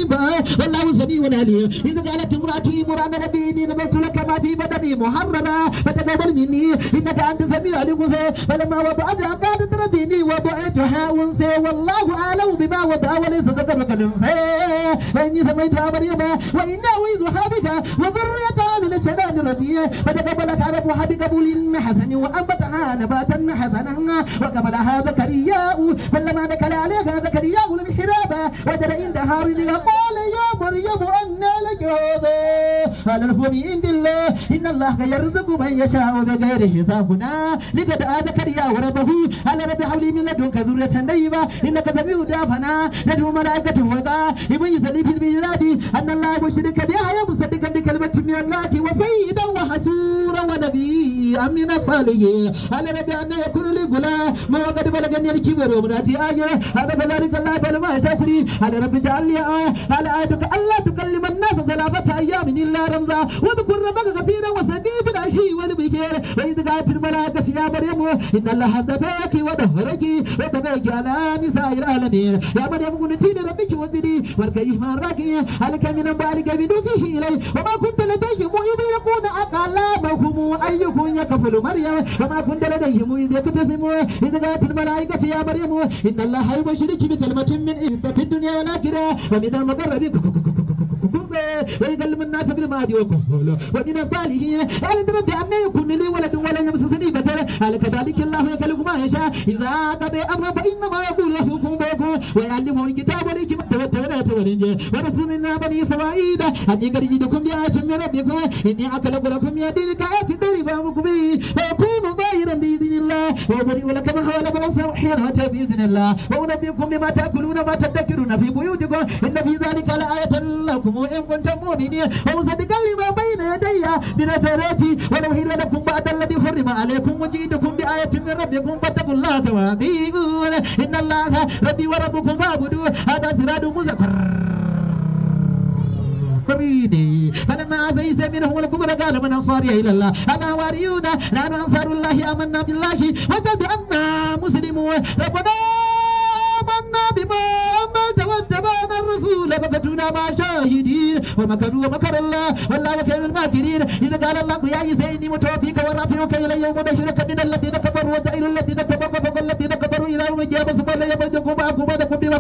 والله سميع عليم. إذا قالت امرأتي مرأة نبيني نظرت لك ما في بدني محررا فتقبل مني إنك أنت سميع عليم. فلما وضعتها قالت ربيني وضعتها أنثى والله أعلم بما وضع وليس ذكرك الأنثى وإني سميتها مريم وإني أعيذها بك وذريتها من الشيطان الرجيم. فتقبلت ربها بقبول حسن وأنبتها نباتا حسنا وقبلها زكريا فلما دخل عليها زكريا المحراب وجد عندها رزقا قال يا مريم أنى لك هذا قال هو من عند الله إن الله يرزق من يشاء بغير حساب. لقد زكريا وربه قال رب هب لي من لدنك ذرية طيبة إنك سميع الدعاء. ندعو ملائكة ومن يصلي في الميلاد أن الله يبشرك بها مصدقا بكلمة من الله وسيدا وحسورا ونبيا من الصالحين. قال رب أن يكون لي غلام وقد بلغني الكبر وامرأتي آجرة هذا فذلك الله فلما يشاء. قال رب اجعل لي آية قال آيتك ألا تكلم الناس 3 أيام إلا رمزا واذكر ربك كثيرا وسبح بالعشي والبكر. وإذ قالت الملائكة يا مريم إن الله اصطفاك وطهرك وطبعك على نساء العالمين. يا مريم قنتي لربك واسجدي واركعي مع الراكعين. هلك من أنبالك بدوكه إليه وما كنت لديهم إذ يلقون أقلامهم أيكم يكفل مريم وما كنت لديهم إذ يختصمون. إذ قالت الملائكة يا مريم إن الله يبشرك بكلمة من عيسى في الدنيا والآخرة ومن المقربين ويكلم الناس بالمهدي وكهولا ومن الصالحين. قال رب أن يكون لي ولد ولا يمسسني بشر قال كذلك الله يخلق ما يشاء إذا قضى أمرا فإنما يقول له كن فيكون ويعلمه الكتاب والحكمة والتوراة والإنجيل ورسول من بني إسرائيل أني قد جئتكم بآية من ربكم إني أخلق لكم من دين كآية ضربكم به فيكون ظاهرا بإذن الله وأبرئ لكم حول بأسر حيرة بإذن الله وأنبئكم بما تأكلون ما تدكرون في بيوتكم إن في ذلك لآية لكم إن كنتم مؤمنين ومصدقا لما بين يدي من التوراة ولأحل لكم بعد الذي حرم عليكم وجئتكم بآية من ربكم فاتقوا الله وأطيعون إن الله ربي وربكم فاعبدوه هذا صراط مستقيم. فلما عصيت منهم الكفر قال من أنصاري إلى الله أنا حواريون نحن أنصار الله آمنا بالله وتبعنا مسلمون ربنا آمنا بما أنزلت واتبعنا الرسول فكتبنا مع شاهدين ومكروا ومكر الله والله خير الماكرين. إذا قال الله يا عيسى إني متوفيك ورافعك إلي ومبشرك من الذين كفروا وجعل الذين كفروا فوق الذين كفروا إلى يوم القيامة ثم لا يخرجكم معكم بعدكم بما